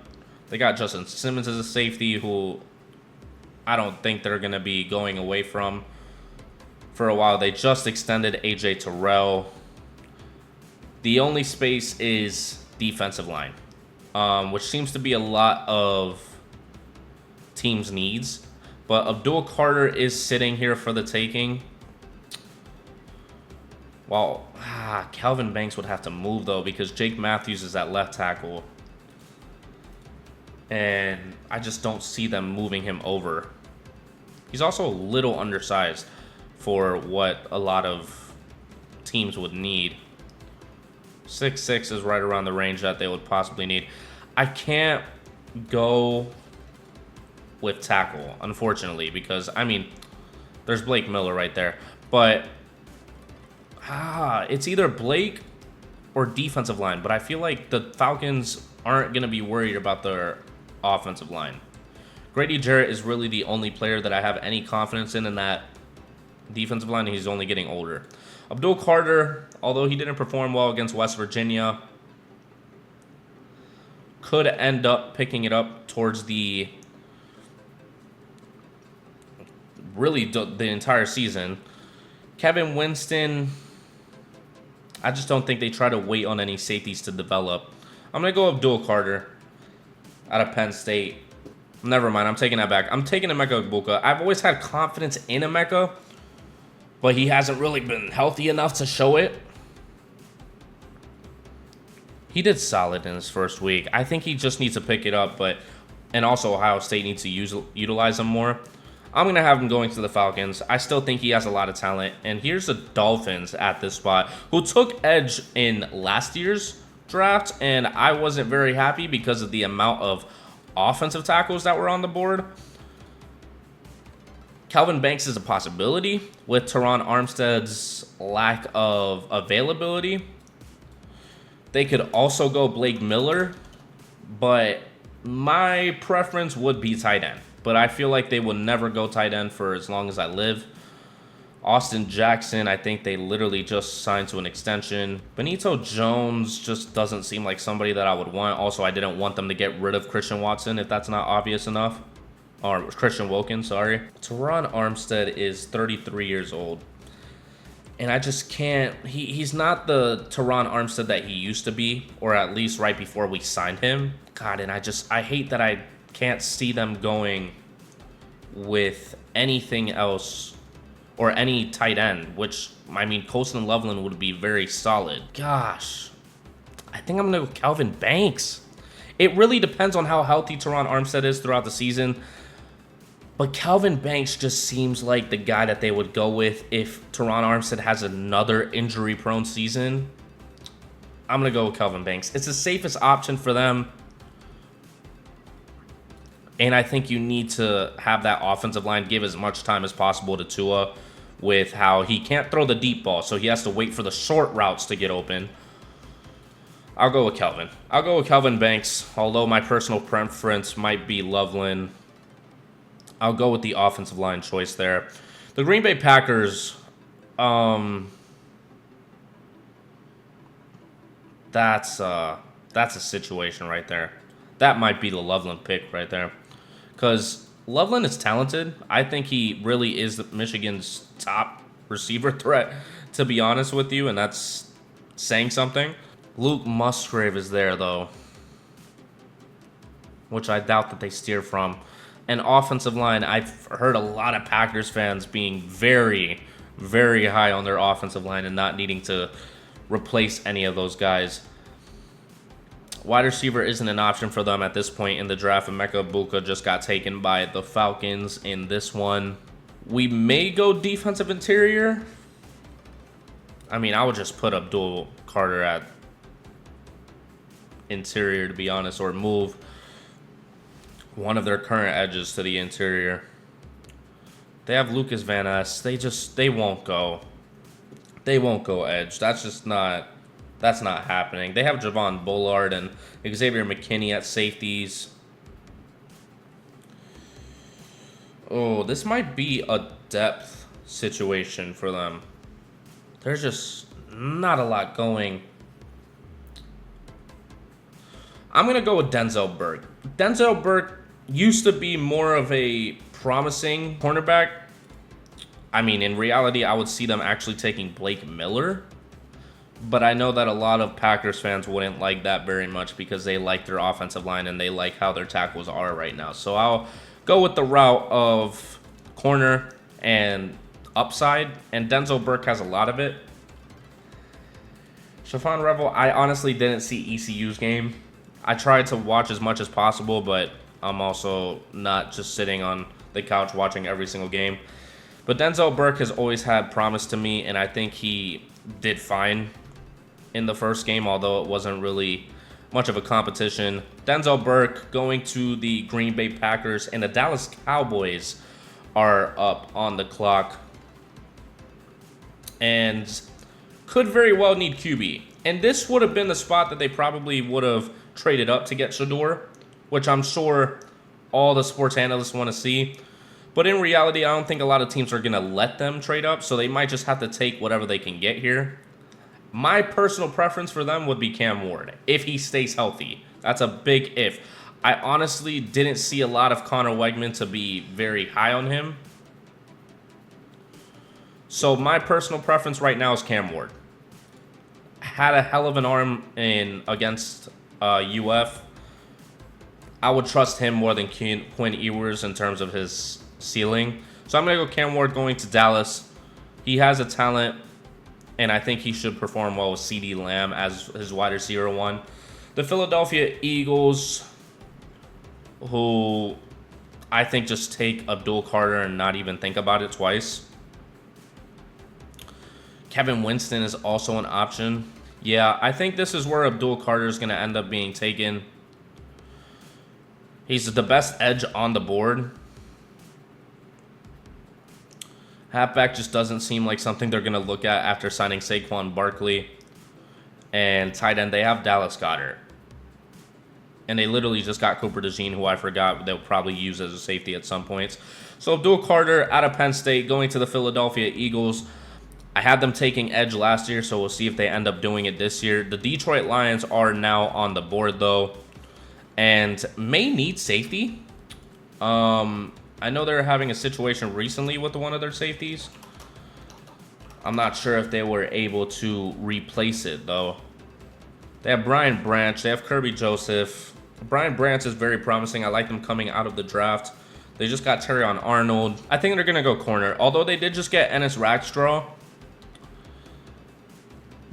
Speaker 1: They got Justin Simmons as a safety, who I don't think they're going to be going away from for a while. They just extended AJ Terrell. The only space is defensive line, which seems to be a lot of teams' needs. But Abdul Carter is sitting here for the taking. Well, Calvin Banks would have to move, though, because Jake Matthews is at left tackle. And I just don't see them moving him over. He's also a little undersized for what a lot of teams would need. 6'6" is right around the range that they would possibly need. I can't go with tackle, unfortunately, because, I mean, there's Blake Miller right there. But it's either Blake or defensive line. But I feel like the Falcons aren't going to be worried about their offensive line. Grady Jarrett is really the only player that I have any confidence in that defensive line. He's only getting older. Abdul Carter, although he didn't perform well against West Virginia, could end up picking it up towards the entire season. Kevin Winston, I just don't think they try to wait on any safeties to develop. I'm going to go Abdul Carter out of Penn State. Never mind, I'm taking that back. I'm taking Emeka Egbuka. I've always had confidence in Emeka, but he hasn't really been healthy enough to show it. He did solid in his first week. I think he just needs to pick it up, and also Ohio State needs to utilize him more. I'm going to have him going to the Falcons. I still think he has a lot of talent. And here's the Dolphins at this spot, who took edge in last year's draft, and I wasn't very happy because of the amount of offensive tackles that were on the board. Calvin Banks is a possibility with Teron Armstead's lack of availability. They could also go Blake Miller, but my preference would be tight end. But I feel like they will never go tight end for as long as I live. Austin Jackson, I think they literally just signed to an extension. Benito Jones just doesn't seem like somebody that I would want. Also, I didn't want them to get rid of Christian Watson, if that's not obvious enough. Or Christian Wilkins, sorry. Teron Armstead is 33 years old. And I just can't... He's not the Teron Armstead that he used to be, or at least right before we signed him. God, and I hate that I can't see them going with anything else or any tight end, which, I mean, Colston Loveland would be very solid. Gosh, I think I'm going to go Calvin Banks. It really depends on how healthy Teron Armstead is throughout the season. But Calvin Banks just seems like the guy that they would go with if Teron Armstead has another injury-prone season. I'm going to go with Calvin Banks. It's the safest option for them. And I think you need to have that offensive line give as much time as possible to Tua with how he can't throw the deep ball, so he has to wait for the short routes to get open. I'll go with Calvin. I'll go with Calvin Banks, although my personal preference might be Loveland. I'll go with the offensive line choice there. The Green Bay Packers, that's a situation right there. That might be the Loveland pick right there. Because Loveland is talented. I think he really is Michigan's top receiver threat, to be honest with you, and that's saying something. Luke Musgrave is there, though, which I doubt that they steer from. And offensive line, I've heard a lot of Packers fans being very, very high on their offensive line and not needing to replace any of those guys. Wide receiver isn't an option for them at this point in the draft. Emeka Egbuka just got taken by the Falcons in this one. We may go defensive interior. I mean, I would just put Abdul Carter at interior, to be honest, or move one of their current edges to the interior. They have Lucas Van Ness. They won't go. They won't go edge. That's not happening. They have Javon Bullard and Xavier McKinney at safeties. Oh, this might be a depth situation for them. There's just not a lot going. I'm going to go with Denzel Burke. Denzel Burke used to be more of a promising cornerback. I mean, in reality, I would see them actually taking Blake Miller. But I know that a lot of Packers fans wouldn't like that very much because they like their offensive line and they like how their tackles are right now. So I'll go with the route of corner and upside. And Denzel Burke has a lot of it. Shaphon Revel, I honestly didn't see ECU's game. I tried to watch as much as possible, but I'm also not just sitting on the couch watching every single game. But Denzel Burke has always had promise to me, and I think he did fine in the first game, although it wasn't really much of a competition. Denzel Burke going to the Green Bay Packers, and the Dallas Cowboys are up on the clock and could very well need QB. And this would have been the spot that they probably would have traded up to get Shedeur, which I'm sure all the sports analysts want to see. But in reality, I don't think a lot of teams are going to let them trade up, so they might just have to take whatever they can get here. My personal preference for them would be Cam Ward, if he stays healthy. That's a big if. I honestly didn't see a lot of Connor Wegman to be very high on him. So my personal preference right now is Cam Ward. Had a hell of an arm against UF. I would trust him more than Quinn Ewers in terms of his ceiling. So I'm going to go Cam Ward going to Dallas. He has a talent, and I think he should perform well with CeeDee Lamb as his wide receiver one. The Philadelphia Eagles, who I think just take Abdul Carter and not even think about it twice. Kevin Winston is also an option. Yeah, I think this is where Abdul Carter is going to end up being taken. He's the best edge on the board. Halfback just doesn't seem like something they're going to look at after signing Saquon Barkley. And tight end, they have Dallas Goedert. And they literally just got Cooper DeJean, who I forgot they'll probably use as a safety at some points. So Abdul Carter out of Penn State going to the Philadelphia Eagles. I had them taking edge last year, so we'll see if they end up doing it this year. The Detroit Lions are now on the board, though, and may need safety. I know they're having a situation recently with one of their safeties. I'm not sure if they were able to replace it, though. They have Brian Branch. They have Kirby Joseph. Brian Branch is very promising. I like them coming out of the draft. They just got Terrion Arnold. I think they're going to go corner. Although they did just get Ennis Rackstraw,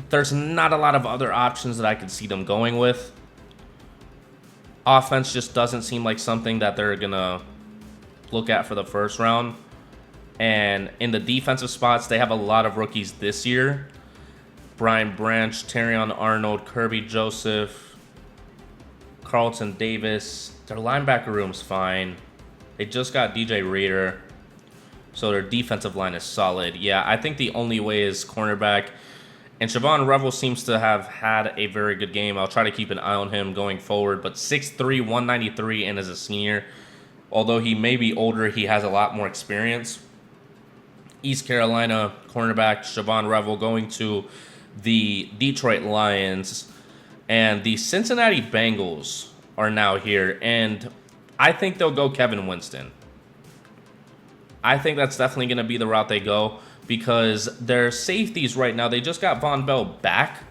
Speaker 1: there's not a lot of other options that I could see them going with. Offense just doesn't seem like something that they're going to look at for the first round. And in the defensive spots, they have a lot of rookies this year. Brian Branch, Terrion Arnold, Kirby Joseph, Carlton Davis. Their linebacker room's fine. They just got DJ Reader. So their defensive line is solid. Yeah, I think the only way is cornerback. And Shaphon Revel seems to have had a very good game. I'll try to keep an eye on him going forward. But 6'3", 193, and as a senior, although he may be older, he has a lot more experience. East Carolina cornerback Shaphon Revel going to the Detroit Lions. And the Cincinnati Bengals are now here. And I think they'll go Kevin Winston. I think that's definitely going to be the route they go, because their safeties right now, they just got Von Bell back,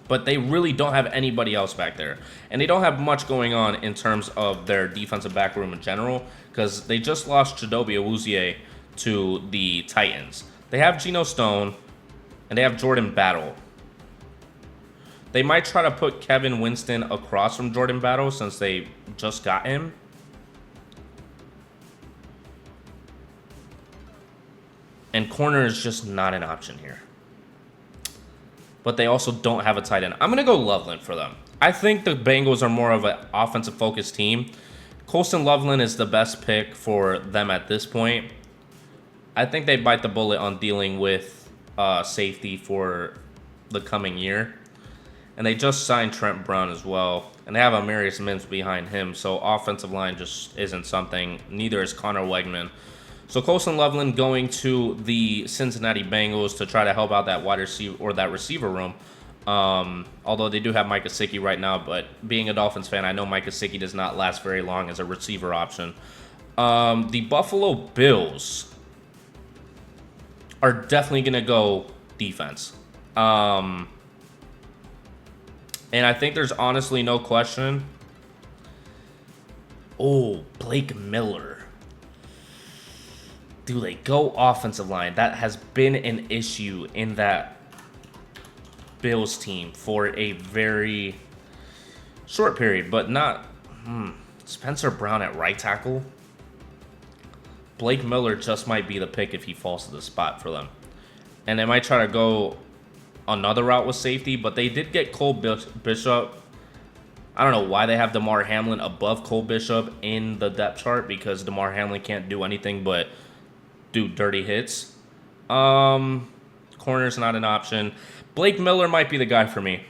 Speaker 1: but they really don't have anybody else back there. And they don't have much going on in terms of their defensive back room in general, because they just lost Chidobe Awuzie to the Titans. They have Geno Stone, and they have Jordan Battle. They might try to put Kevin Winston across from Jordan Battle since they just got him. And corner is just not an option here. But they also don't have a tight end. I'm going to go Loveland for them. I think the Bengals are more of an offensive-focused team. Colston Loveland is the best pick for them at this point. I think they bite the bullet on dealing with safety for the coming year. And they just signed Trent Brown as well. And they have Amarius Mims behind him. So offensive line just isn't something. Neither is Connor Wegman. So Colson Loveland going to the Cincinnati Bengals to try to help out that wide receiver or that receiver room. Although they do have Mike Gesicki right now, but being a Dolphins fan, I know Mike Gesicki does not last very long as a receiver option. The Buffalo Bills are definitely going to go defense. And I think there's honestly no question. Oh, Blake Miller. Do they go offensive line? That has been an issue in that Bills team for a very short period, but not... Spencer Brown at right tackle? Blake Miller just might be the pick if he falls to the spot for them. And they might try to go another route with safety, but they did get Cole Bishop. I don't know why they have Damar Hamlin above Cole Bishop in the depth chart, because Damar Hamlin can't do anything but do dirty hits. Corner's not an option. Blake Miller might be the guy for me.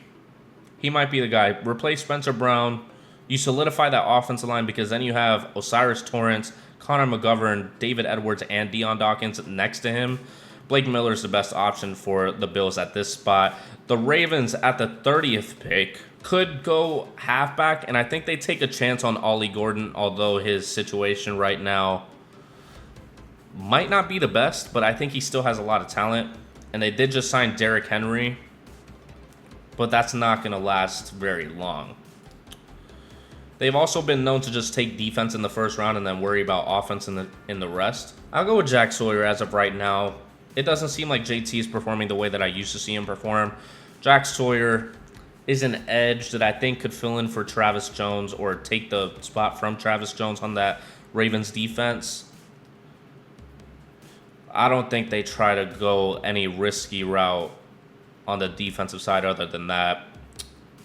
Speaker 1: He might be the guy. Replace Spencer Brown. You solidify that offensive line, because then you have Osiris Torrance, Connor McGovern, David Edwards, and Deion Dawkins next to him. Blake Miller is the best option for the Bills at this spot. The Ravens at the 30th pick could go halfback, and I think they take a chance on Ollie Gordon, although his situation right now might not be the best, but I think he still has a lot of talent. And they did just sign Derrick Henry, but that's not going to last very long. They've also been known to just take defense in the first round and then worry about offense in the rest. I'll go with Jack Sawyer as of right now. It doesn't seem like JT is performing the way that I used to see him perform. Jack Sawyer is an edge that I think could fill in for Travis Jones or take the spot from Travis Jones on that Ravens defense. I don't think they try to go any risky route on the defensive side other than that.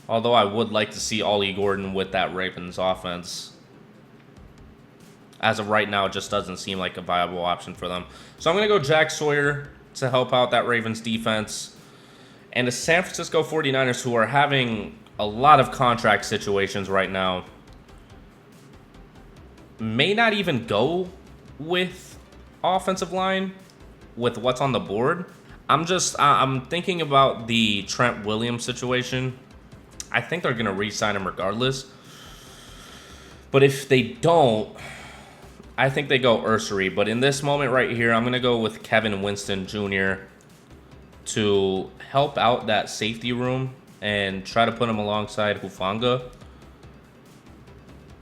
Speaker 1: Although I would like to see Ollie Gordon with that Ravens offense. As of right now, it just doesn't seem like a viable option for them. So I'm going to go Jack Sawyer to help out that Ravens defense. And the San Francisco 49ers, who are having a lot of contract situations right now, may not even go with offensive line with what's on the board. I'm thinking about the Trent Williams situation. I think they're going to re-sign him regardless. But if they don't, I think they go Ursary. But in this moment right here, I'm going to go with Kevin Winston Jr. to help out that safety room and try to put him alongside Hufanga.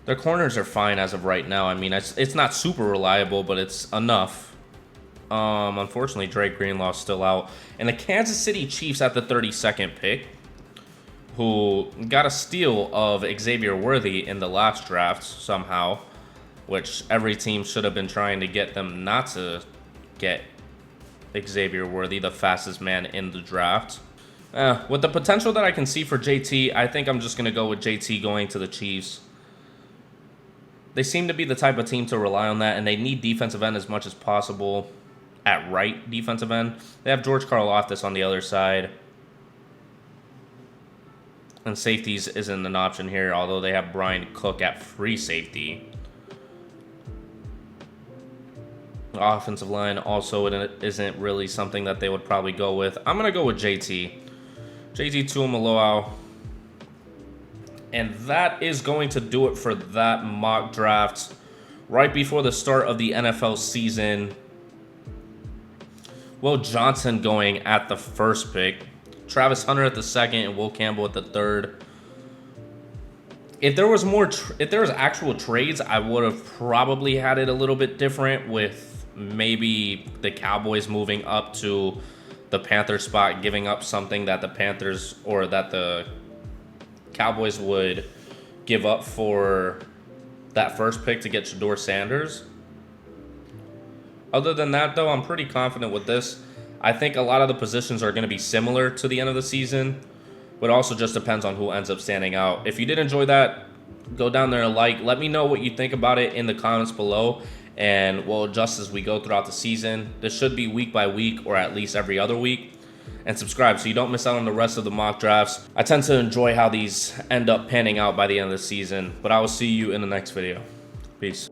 Speaker 1: Their corners are fine as of right now. I mean, it's not super reliable, but it's enough. Unfortunately, Drake Greenlaw's still out. And the Kansas City Chiefs at the 32nd pick, who got a steal of Xavier Worthy in the last draft somehow, which every team should have been trying to get them not to get Xavier Worthy, the fastest man in the draft. With the potential that I can see for JT, I think I'm just going to go with JT going to the Chiefs. They seem to be the type of team to rely on that, and they need defensive end as much as possible at right defensive end. They have George Karlaftis on the other side. And safeties isn't an option here, although they have Brian Cook at free safety. The offensive line also isn't really something that they would probably go with. I'm going to go with JT. JT Tuimoloau. And that is going to do it for that mock draft right before the start of the NFL season. Will Johnson going at the first pick. Travis Hunter at the second and Will Campbell at the third. If there was actual trades, I would have probably had it a little bit different, with maybe the Cowboys moving up to the Panthers spot, giving up something that the Panthers or that the Cowboys would give up for that first pick to get Shedeur Sanders. Other than that, though, I'm pretty confident with this. I think a lot of the positions are going to be similar to the end of the season, but also just depends on who ends up standing out. If you did enjoy that, go down there and let me know what you think about it in the comments below, and we'll adjust as we go throughout the season. This should be week by week, or at least every other week. And subscribe so you don't miss out on the rest of the mock drafts. I tend to enjoy how these end up panning out by the end of the season, but I will see you in the next video. Peace.